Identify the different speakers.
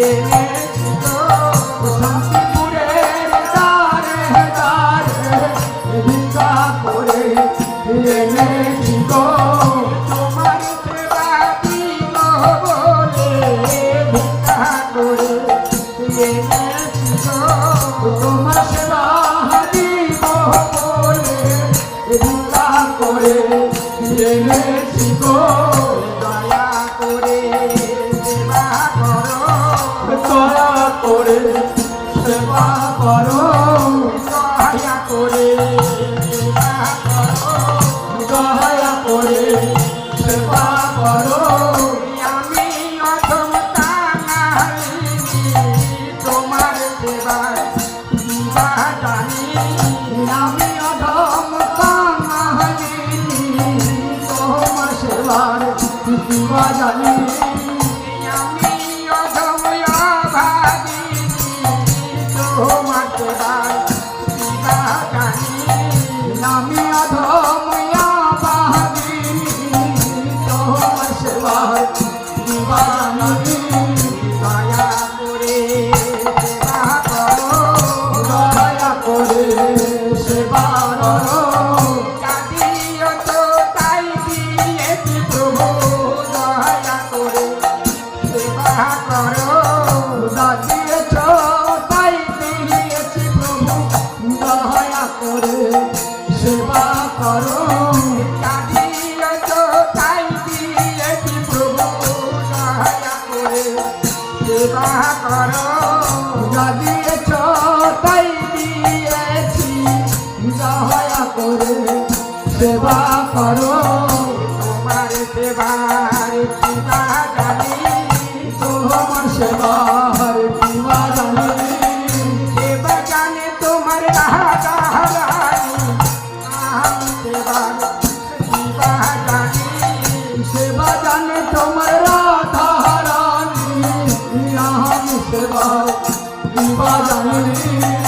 Speaker 1: এনেছি গো শান্তিপুরের দ্বারে দ্বারে ভিক্ষা করে এনেছি গো তোমার সেবা দিব বলে ভিক্ষা করে এনেছি গো তোমার সেবা দিব বলে ভিক্ষা করে এনেছি গো দয়া করে সেবা করো দয়া করে সেবা করো দয়া করে সেবা করো দয়া করে সেবা করো আমি অধম কাঙালিনী তোমার সেবা দিবা জানি আমি অধম কাঙালিনী তোমার সেবার দিবা জানি আমি অধম অভাগিনী তোমার সেবার দিবা জানি আমি অধম অভাগিনী তোমার সেবার দিবা জানি দয়া করে সেবা করো দয়া করে সেবা করো কাঁদিও তো তাই দিয়েছি প্রভু দয়া করে সেবা করো দিয়েছ তাই দিয়েছি প্রভু দয়া করে সেবা করো কাঁদিও তো তাই দিয়েছি প্রভু দয়া করে সেবা করো দিয়েছ তাই দিয়েছি দয়া করে সেবা করো তোমার সেবার দিবা জানি তোমার সেবার দিবা জানি সেবা জানে তোমার রাধা রানী আমি সেবার দিবা জানি সেবা জানে তোমার রাধা রানী আমি সেবা দিবা জানি